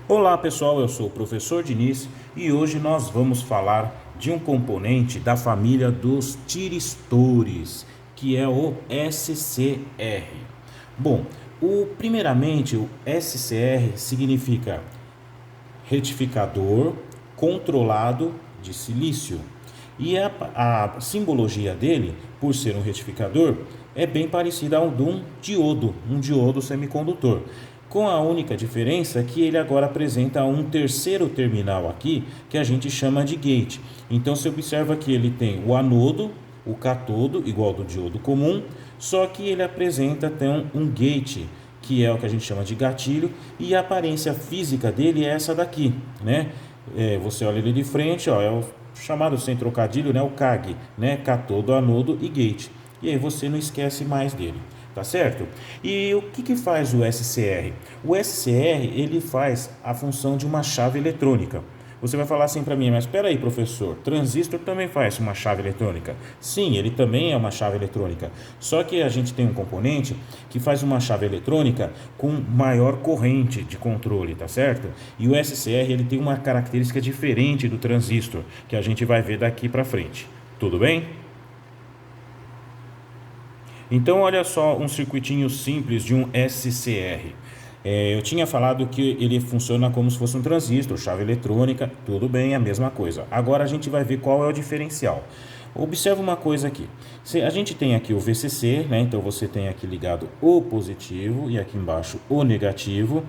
Olá pessoal, eu sou o professor Diniz e hoje nós vamos falar de um componente da família dos tiristores, que é o SCR. Bom, primeiramente o SCR significa retificador controlado de silício. E a simbologia dele, por ser um retificador, é bem parecida ao de um diodo semicondutor. Com a única diferença que ele agora apresenta um terceiro terminal aqui, que a gente chama de gate. Então você observa que ele tem o anodo, o catodo, igual ao do diodo comum, só que ele apresenta então um gate, que é o que a gente chama de gatilho, e a aparência física dele é essa daqui, né? Você olha ele de frente, ó, é o chamado sem trocadilho, né? O CAG, né? Catodo, anodo e gate. E aí você não esquece mais dele, tá certo? E o que faz o SCR? O SCR ele faz a função de uma chave eletrônica. Você vai falar assim para mim, mas espera aí, professor, transistor também faz uma chave eletrônica? Sim, ele também é uma chave eletrônica. Só que a gente tem um componente que faz uma chave eletrônica com maior corrente de controle, tá certo? E o SCR ele tem uma característica diferente do transistor, que a gente vai ver daqui para frente. Tudo bem? Então, olha só um circuitinho simples de um SCR. Eu tinha falado que ele funciona como se fosse um transistor, chave eletrônica, tudo bem, é a mesma coisa. Agora a gente vai ver qual é o diferencial. Observa uma coisa aqui. A gente tem aqui o VCC, né? Então você tem aqui ligado o positivo e aqui embaixo o negativo.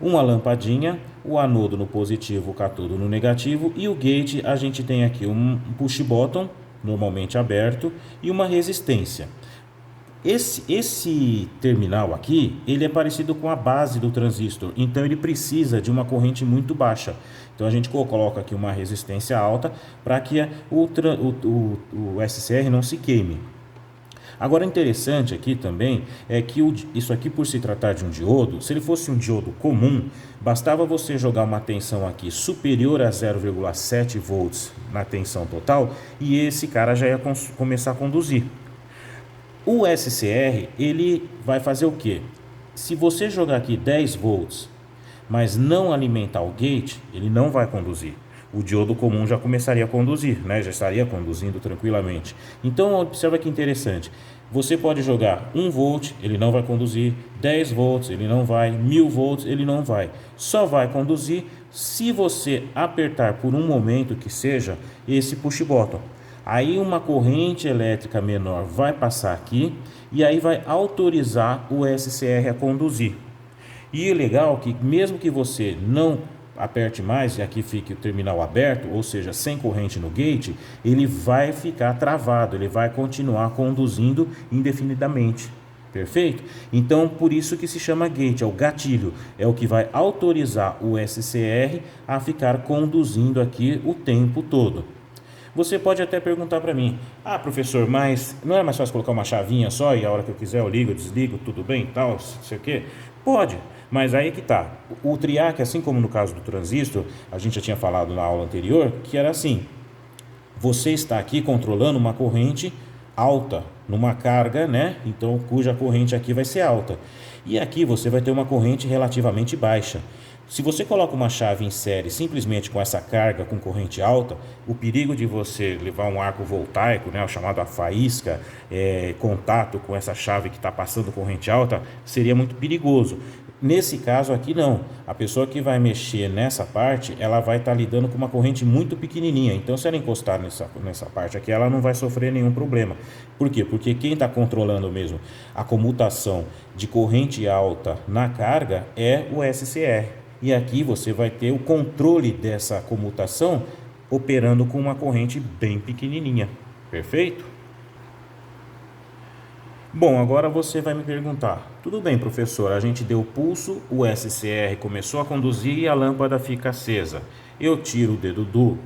Uma lampadinha, o anodo no positivo, o catodo no negativo. E o gate, a gente tem aqui um push button, normalmente aberto, e uma resistência. Esse terminal aqui, ele é parecido com a base do transistor, então ele precisa de uma corrente muito baixa. Então a gente coloca aqui uma resistência alta para que o SCR não se queime. Agora interessante aqui também é que isso aqui, por se tratar de um diodo, se ele fosse um diodo comum, bastava você jogar uma tensão aqui superior a 0,7 volts na tensão total e esse cara já ia começar a conduzir. O SCR, ele vai fazer o quê? Se você jogar aqui 10 volts, mas não alimentar o gate, ele não vai conduzir. O diodo comum já começaria a conduzir, né? Já estaria conduzindo tranquilamente. Então, observa que interessante. Você pode jogar 1 volt, ele não vai conduzir, 10 volts, ele não vai, 1000 volts, ele não vai. Só vai conduzir se você apertar por um momento que seja esse push button. Aí uma corrente elétrica menor vai passar aqui e aí vai autorizar o SCR a conduzir. E o legal é que mesmo que você não aperte mais e aqui fique o terminal aberto, ou seja, sem corrente no gate, ele vai ficar travado, ele vai continuar conduzindo indefinidamente. Perfeito? Então, por isso que se chama gate, é o gatilho, é o que vai autorizar o SCR a ficar conduzindo aqui o tempo todo. Você pode até perguntar para mim, professor, mas não é mais fácil colocar uma chavinha só e a hora que eu quiser eu ligo, desligo, tudo bem, tal, não sei o quê? Pode, mas aí que tá. O triac, assim como no caso do transistor, a gente já tinha falado na aula anterior, que era assim, você está aqui controlando uma corrente alta, numa carga, né? Então, cuja corrente aqui vai ser alta. E aqui você vai ter uma corrente relativamente baixa. Se você coloca uma chave em série simplesmente com essa carga com corrente alta, o perigo de você levar um arco voltaico, né, o chamado a faísca, contato com essa chave que está passando corrente alta, seria muito perigoso. Nesse caso aqui não, a pessoa que vai mexer nessa parte, ela vai estar lidando com uma corrente muito pequenininha, então se ela encostar nessa parte aqui, ela não vai sofrer nenhum problema. Por quê? Porque quem está controlando mesmo a comutação de corrente alta na carga é o SCR. E aqui você vai ter o controle dessa comutação operando com uma corrente bem pequenininha. Perfeito? Bom, agora você vai me perguntar, tudo bem, professor, a gente deu pulso, o SCR começou a conduzir e a lâmpada fica acesa. Eu tiro o dedo do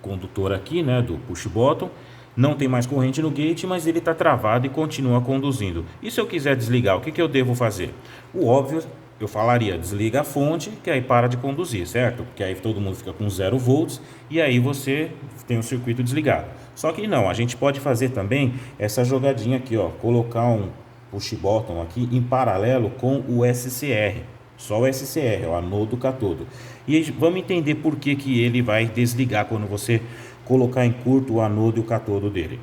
condutor aqui, né, do push button, não tem mais corrente no gate, mas ele está travado e continua conduzindo. E se eu quiser desligar, o que eu devo fazer? O óbvio, eu falaria, desliga a fonte, que aí para de conduzir, certo? Porque aí todo mundo fica com 0 volts e aí você tem o circuito desligado. Só que não, a gente pode fazer também essa jogadinha aqui, ó, colocar um push button aqui em paralelo com o SCR. Só o SCR, o anodo catodo. E aí, vamos entender por que que ele vai desligar quando você colocar em curto o anodo e o catodo dele.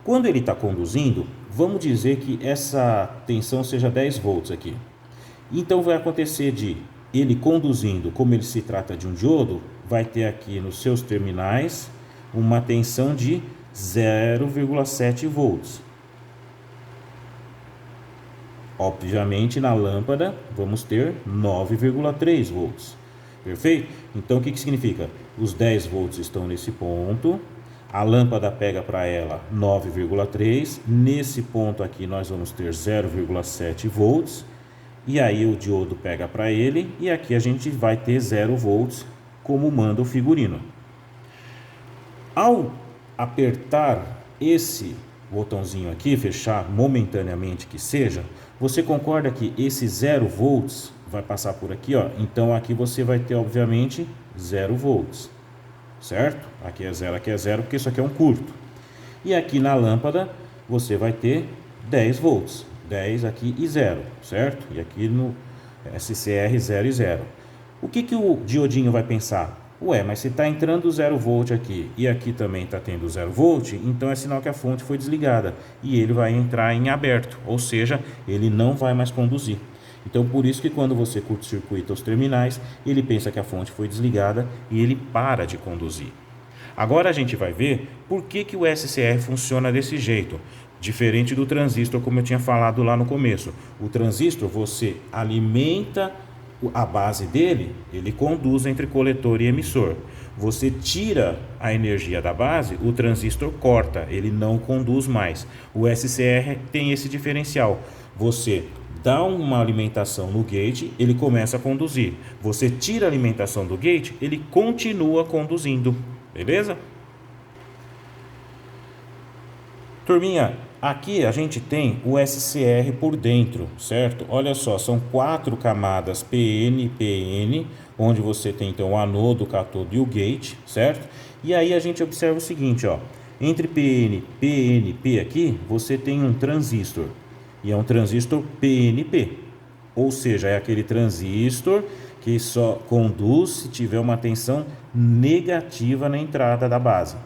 Quando ele está conduzindo, vamos dizer que essa tensão seja 10 volts aqui. Então vai acontecer de ele conduzindo, como ele se trata de um diodo, vai ter aqui nos seus terminais uma tensão de 0,7 volts. Obviamente na lâmpada vamos ter 9,3 volts. Perfeito? Então o que significa? Os 10 volts estão nesse ponto, a lâmpada pega para ela 9,3, nesse ponto aqui nós vamos ter 0,7 volts, e aí o diodo pega para ele, e aqui a gente vai ter 0 volts, como manda o figurino. Ao apertar esse botãozinho aqui, fechar momentaneamente que seja, você concorda que esse 0 volts vai passar por aqui, ó? Então aqui você vai ter, obviamente, 0 volts, certo? Aqui é 0, porque isso aqui é um curto. E aqui na lâmpada você vai ter 10 volts, 10 aqui e 0, certo? E aqui no SCR 0 e 0. O que o diodinho vai pensar? Ué, mas se está entrando 0 volt aqui e aqui também está tendo 0 volt, então é sinal que a fonte foi desligada e ele vai entrar em aberto, ou seja, ele não vai mais conduzir. Então por isso que quando você curto-circuita os terminais, ele pensa que a fonte foi desligada e ele para de conduzir. Agora a gente vai ver por que o SCR funciona desse jeito, diferente do transistor, como eu tinha falado lá no começo. O transistor você alimenta a base dele, ele conduz entre coletor e emissor. Você tira a energia da base, o transistor corta, ele não conduz mais. O SCR tem esse diferencial. Você dá uma alimentação no gate, ele começa a conduzir. Você tira a alimentação do gate, ele continua conduzindo. Beleza? Turminha, aqui a gente tem o SCR por dentro, certo? Olha só, são 4 camadas PN, PN, onde você tem então o anodo, o catodo e o gate, certo? E aí a gente observa o seguinte, ó, entre PN, PNP aqui, você tem um transistor, e é um transistor PNP, ou seja, é aquele transistor que só conduz se tiver uma tensão negativa na entrada da base.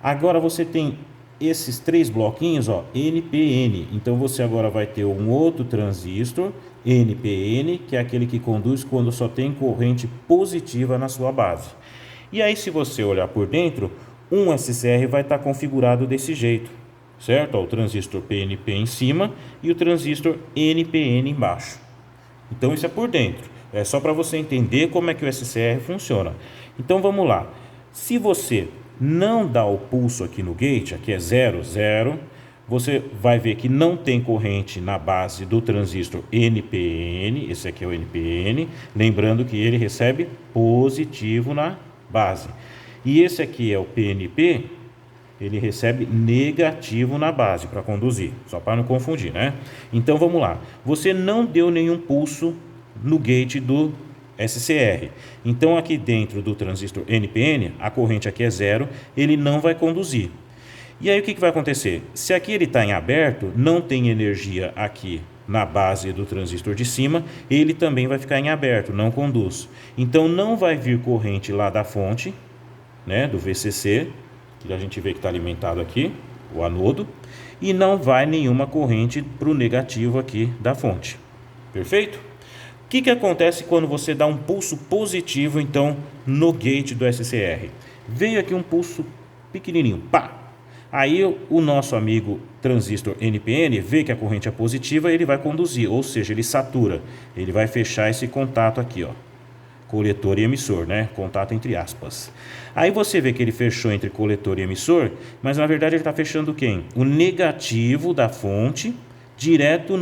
Agora você tem esses 3 bloquinhos, ó, NPN. Então você agora vai ter um outro transistor, NPN, que é aquele que conduz quando só tem corrente positiva na sua base. E aí, se você olhar por dentro, um SCR vai estar configurado desse jeito, certo? Ó, o transistor PNP em cima e o transistor NPN embaixo. Então isso é por dentro. É só para você entender como é que o SCR funciona. Então vamos lá. Se você não dá o pulso aqui no gate, aqui é 0, 0, você vai ver que não tem corrente na base do transistor NPN, esse aqui é o NPN, lembrando que ele recebe positivo na base. E esse aqui é o PNP, ele recebe negativo na base para conduzir, só para não confundir, né? Então vamos lá, você não deu nenhum pulso no gate do SCR. Então aqui dentro do transistor NPN, a corrente aqui é 0, ele não vai conduzir. E aí o que vai acontecer? Se aqui ele está em aberto, não tem energia aqui na base do transistor de cima, ele também vai ficar em aberto, não conduz. Então não vai vir corrente lá da fonte, né, do VCC, que a gente vê que está alimentado aqui, o anodo, e não vai nenhuma corrente para o negativo aqui da fonte. Perfeito? O que acontece quando você dá um pulso positivo, então, no gate do SCR? Veio aqui um pulso pequenininho, pá! Aí o nosso amigo transistor NPN vê que a corrente é positiva, ele vai conduzir, ou seja, ele satura. Ele vai fechar esse contato aqui, ó, coletor e emissor, né? Contato entre aspas. Aí você vê que ele fechou entre coletor e emissor, mas na verdade ele está fechando quem? O negativo da fonte direto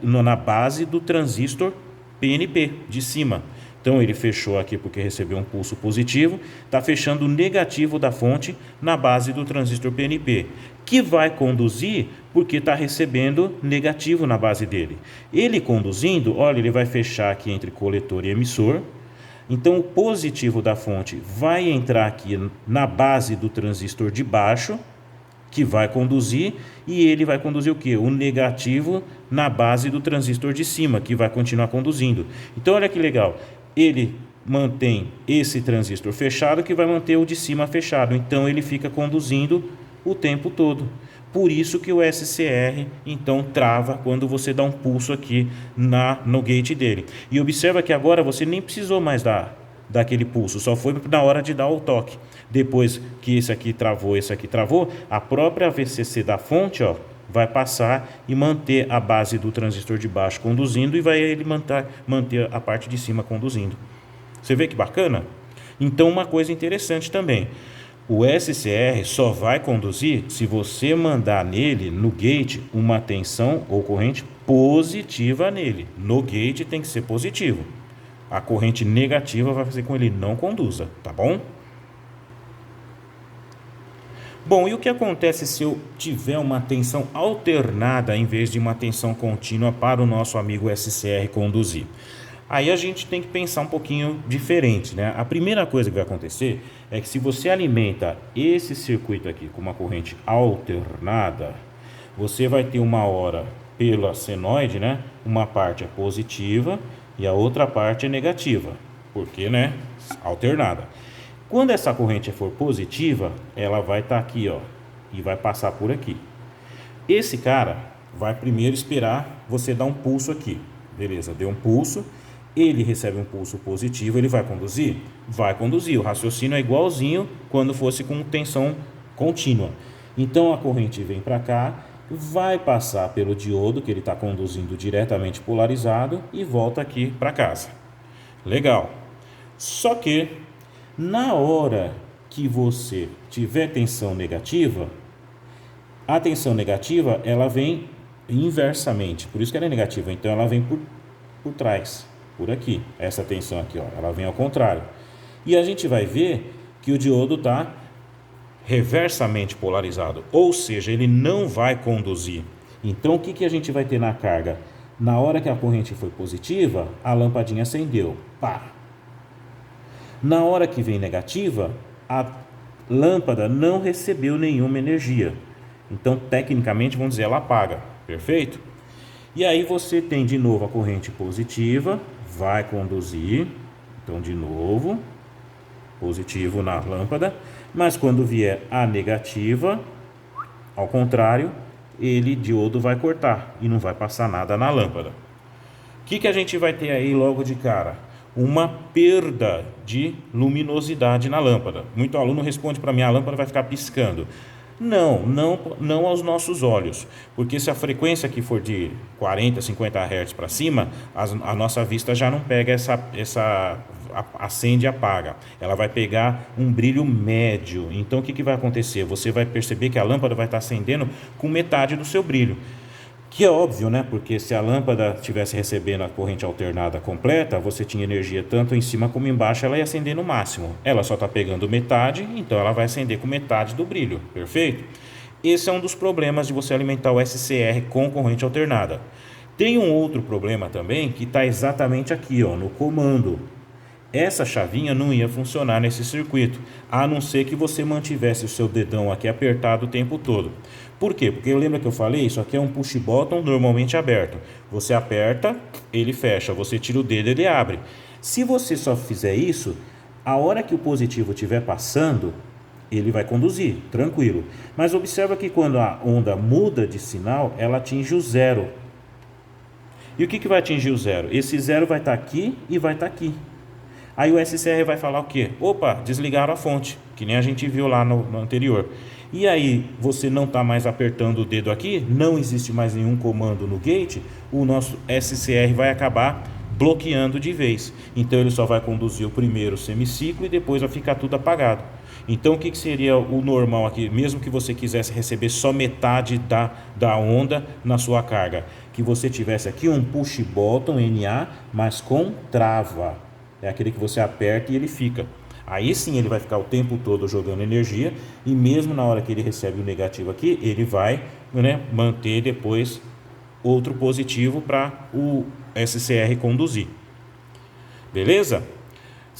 na base do transistor PNP de cima. Então ele fechou aqui porque recebeu um pulso positivo, está fechando o negativo da fonte na base do transistor PNP, que vai conduzir porque está recebendo negativo na base dele. Ele conduzindo, olha, ele vai fechar aqui entre coletor e emissor. Então o positivo da fonte vai entrar aqui na base do transistor de baixo, que vai conduzir, e ele vai conduzir o quê? O negativo na base do transistor de cima, que vai continuar conduzindo. Então olha que legal, ele mantém esse transistor fechado, que vai manter o de cima fechado, então ele fica conduzindo o tempo todo. Por isso que o SCR então trava quando você dá um pulso aqui no gate dele. E observa que agora você nem precisou mais daquele pulso, só foi na hora de dar o toque. Depois que esse aqui travou, a própria VCC da fonte, ó, vai passar e manter a base do transistor de baixo conduzindo, e vai ele manter a parte de cima conduzindo. Você vê que bacana? Então, uma coisa interessante também, o SCR só vai conduzir se você mandar nele, no gate, uma tensão ou corrente positiva nele. No gate tem que ser positivo. A corrente negativa vai fazer com que ele não conduza, tá bom? Bom, e o que acontece se eu tiver uma tensão alternada em vez de uma tensão contínua para o nosso amigo SCR conduzir? Aí a gente tem que pensar um pouquinho diferente, né? A primeira coisa que vai acontecer é que se você alimenta esse circuito aqui com uma corrente alternada, você vai ter uma hora pela senoide, né? Uma parte é positiva e a outra parte é negativa, porque, né? Alternada. Quando essa corrente for positiva, ela vai estar aqui, ó, e vai passar por aqui. Esse cara vai primeiro esperar você dar um pulso aqui. Beleza, deu um pulso. Ele recebe um pulso positivo, ele vai conduzir? Vai conduzir. O raciocínio é igualzinho quando fosse com tensão contínua. Então a corrente vem para cá, vai passar pelo diodo, que ele está conduzindo diretamente polarizado, e volta aqui para casa. Legal. Só que na hora que você tiver tensão negativa, a tensão negativa ela vem inversamente, por isso que ela é negativa. Então ela vem por trás. Por aqui, essa tensão aqui, ó, ela vem ao contrário. E a gente vai ver que o diodo está reversamente polarizado, ou seja, ele não vai conduzir. Então, o que a gente vai ter na carga? Na hora que a corrente foi positiva, a lampadinha acendeu. Pá! Na hora que vem negativa, a lâmpada não recebeu nenhuma energia. Então, tecnicamente, vamos dizer, ela apaga. Perfeito? E aí você tem de novo a corrente positiva, vai conduzir, então de novo, positivo na lâmpada, mas quando vier a negativa, ao contrário, ele, diodo, vai cortar e não vai passar nada na lâmpada. O que a gente vai ter aí logo de cara? Uma perda de luminosidade na lâmpada. Muito aluno responde para mim, a lâmpada vai ficar piscando. Não aos nossos olhos, porque se a frequência aqui for de 40, 50 Hz para cima, a nossa vista já não pega acende e apaga. Ela vai pegar um brilho médio. Então o que vai acontecer? Você vai perceber que a lâmpada vai estar acendendo com metade do seu brilho. Que é óbvio, né? Porque se a lâmpada estivesse recebendo a corrente alternada completa, você tinha energia tanto em cima como embaixo, ela ia acender no máximo. Ela só está pegando metade, então ela vai acender com metade do brilho. Perfeito? Esse é um dos problemas de você alimentar o SCR com corrente alternada. Tem um outro problema também que está exatamente aqui, ó, no comando. Essa chavinha não ia funcionar nesse circuito, a não ser que você mantivesse o seu dedão aqui apertado o tempo todo. Por quê? Porque lembra que eu falei? Isso aqui é um push button normalmente aberto. Você aperta, ele fecha. Você tira o dedo, ele abre. Se você só fizer isso, a hora que o positivo estiver passando, ele vai conduzir, tranquilo. Mas observa que quando a onda muda de sinal, ela atinge o zero. E o que vai atingir o zero? Esse zero vai estar aqui e vai estar aqui. Aí o SCR vai falar o quê? Opa, desligaram a fonte, que nem a gente viu lá no anterior. E aí você não está mais apertando o dedo aqui, não existe mais nenhum comando no gate, o nosso SCR vai acabar bloqueando de vez. Então ele só vai conduzir o primeiro semiciclo e depois vai ficar tudo apagado. Então o que seria o normal aqui, mesmo que você quisesse receber só metade da onda na sua carga? Que você tivesse aqui um push button NA, mas com trava. É aquele que você aperta e ele fica. Aí sim ele vai ficar o tempo todo jogando energia, e mesmo na hora que ele recebe o negativo aqui, ele vai, né, manter depois outro positivo para o SCR conduzir. Beleza?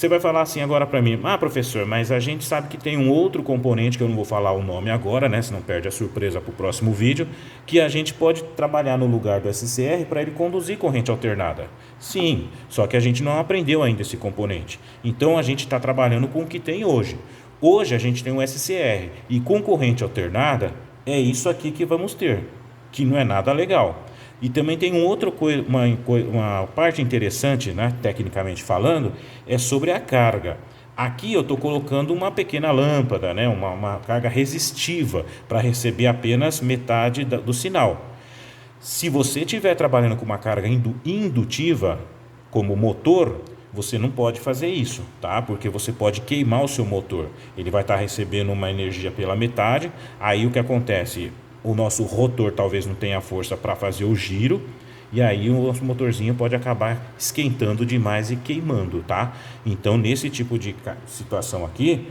Você vai falar assim agora para mim: ah, professor, mas a gente sabe que tem um outro componente, que eu não vou falar o nome agora, né, senão perde a surpresa para o próximo vídeo, que a gente pode trabalhar no lugar do SCR para ele conduzir corrente alternada. Sim, só que a gente não aprendeu ainda esse componente. Então a gente está trabalhando com o que tem hoje. Hoje a gente tem um SCR e com corrente alternada é isso aqui que vamos ter, que não é nada legal. E também tem uma parte interessante, né, tecnicamente falando, é sobre a carga. Aqui eu estou colocando uma pequena lâmpada, né, uma carga resistiva, para receber apenas metade do sinal. Se você estiver trabalhando com uma carga indutiva, como motor, você não pode fazer isso, tá? Porque você pode queimar o seu motor. Ele vai estar recebendo uma energia pela metade. Aí o que acontece? O nosso rotor talvez não tenha força para fazer o giro, e aí o nosso motorzinho pode acabar esquentando demais e queimando, tá? Então, nesse tipo de situação aqui,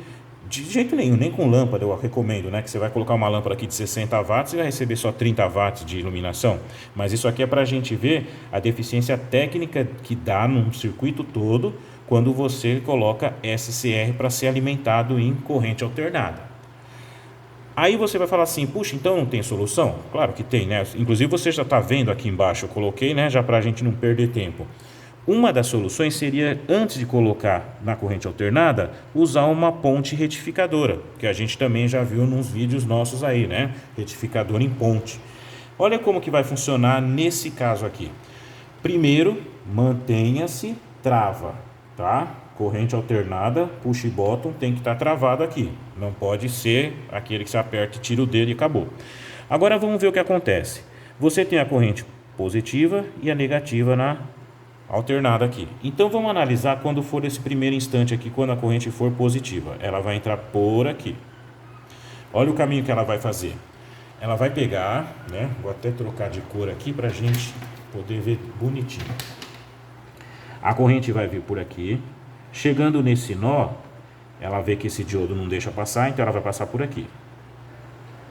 de jeito nenhum, nem com lâmpada eu recomendo, né? Que você vai colocar uma lâmpada aqui de 60 watts e vai receber só 30 watts de iluminação. Mas isso aqui é para a gente ver a deficiência técnica que dá num circuito todo quando você coloca SCR para ser alimentado em corrente alternada. Aí você vai falar assim: puxa, então não tem solução? Claro que tem, né? Inclusive você já está vendo aqui embaixo, eu coloquei, né? Já para a gente não perder tempo. Uma das soluções seria, antes de colocar na corrente alternada, usar uma ponte retificadora, que a gente também já viu nos vídeos nossos aí, né? Retificador em ponte. Olha como que vai funcionar nesse caso aqui. Primeiro, mantenha-se trava, tá? Corrente alternada, push bottom, tem que estar travado aqui. Não pode ser aquele que você aperta e tira o dedo e acabou. Agora vamos ver o que acontece. Você tem a corrente positiva e a negativa na alternada aqui. Então vamos analisar quando for esse primeiro instante aqui, quando a corrente for positiva. Ela vai entrar por aqui. Olha o caminho que ela vai fazer. Ela vai pegar, né? Vou até trocar de cor aqui para a gente poder ver bonitinho. A corrente vai vir por aqui. Chegando nesse nó, ela vê que esse diodo não deixa passar, então ela vai passar por aqui.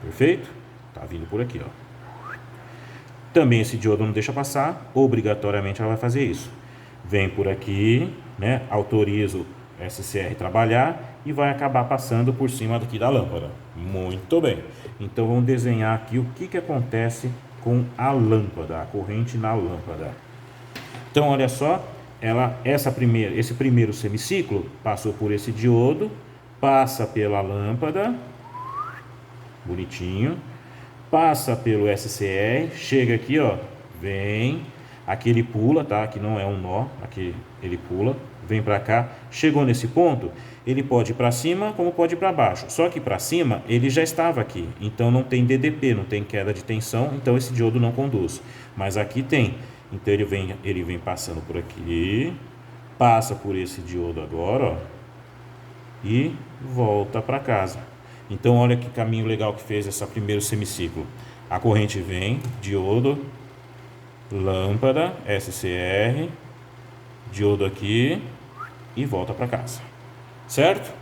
Perfeito? Tá vindo por aqui, ó. Também esse diodo não deixa passar, obrigatoriamente ela vai fazer isso. Vem por aqui, né? Autoriza o SCR trabalhar e vai acabar passando por cima daqui da lâmpada. Muito bem. Então vamos desenhar aqui o que acontece com a lâmpada, a corrente na lâmpada. Então olha só, esse primeiro semiciclo passou por esse diodo, passa pela lâmpada, bonitinho, passa pelo SCR, chega aqui, ó, vem, aqui ele pula, tá? Aqui não é um nó, aqui ele pula, vem para cá, chegou nesse ponto, ele pode ir para cima como pode ir para baixo, só que para cima ele já estava aqui, então não tem DDP, não tem queda de tensão, então esse diodo não conduz, mas aqui tem. Então ele vem passando por aqui, passa por esse diodo agora, ó, e volta para casa. Então olha que caminho legal que fez esse primeiro semiciclo. A corrente vem, diodo, lâmpada, SCR, diodo aqui e volta para casa. Certo?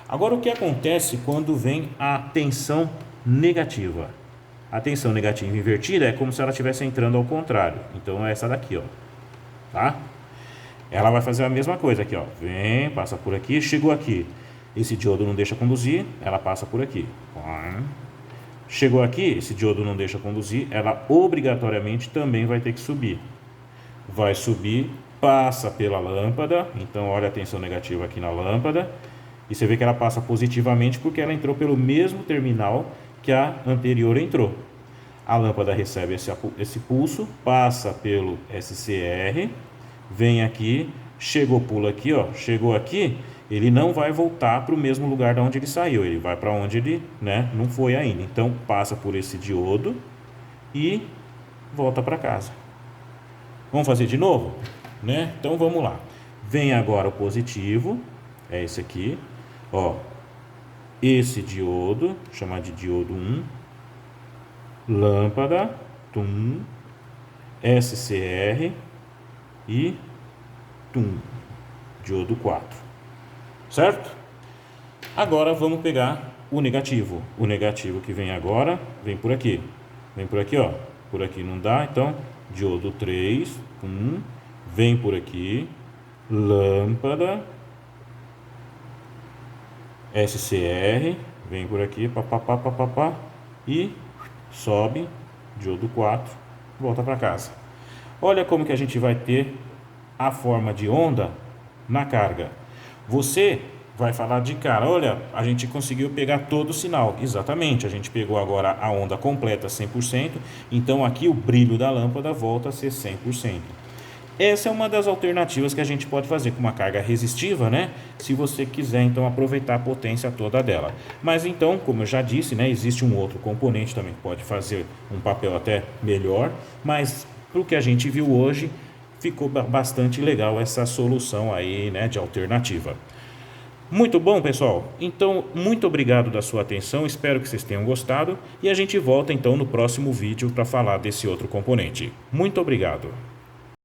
Agora o que acontece quando vem a tensão negativa? A tensão negativa invertida é como se ela estivesse entrando ao contrário. Então é essa daqui, ó. Tá? Ela vai fazer a mesma coisa aqui, ó. Vem, passa por aqui, chegou aqui. Esse diodo não deixa conduzir, ela passa por aqui. Chegou aqui, esse diodo não deixa conduzir, ela obrigatoriamente também vai ter que subir. Vai subir, passa pela lâmpada, então olha a tensão negativa aqui na lâmpada, e você vê que ela passa positivamente porque ela entrou pelo mesmo terminal que a anterior entrou. A lâmpada recebe esse pulso, passa pelo SCR, vem aqui, chegou, pula aqui, ó, chegou aqui, ele não vai voltar para o mesmo lugar de onde ele saiu, ele vai para onde ele, né, não foi ainda. Então passa por esse diodo e volta para casa. Vamos fazer de novo, né? Então vamos lá. Vem agora o positivo, é esse aqui, ó. Esse diodo, chamar de diodo 1, lâmpada, tum, SCR e tum, diodo 4, certo? Agora vamos pegar o negativo. O negativo que vem agora, vem por aqui, ó, por aqui não dá, então diodo 3, vem por aqui, lâmpada, SCR, vem por aqui, papapá, papapá, e sobe, diodo 4, volta para casa. Olha como que a gente vai ter a forma de onda na carga. Você vai falar de cara, olha, a gente conseguiu pegar todo o sinal. Exatamente, a gente pegou agora a onda completa 100%, então aqui o brilho da lâmpada volta a ser 100%. Essa é uma das alternativas que a gente pode fazer com uma carga resistiva, né? Se você quiser então aproveitar a potência toda dela. Mas então, como eu já disse, né, existe um outro componente também que pode fazer um papel até melhor, mas para o que a gente viu hoje, ficou bastante legal essa solução aí, né, de alternativa. Muito bom, pessoal. Então, muito obrigado da sua atenção, espero que vocês tenham gostado e a gente volta então no próximo vídeo para falar desse outro componente. Muito obrigado.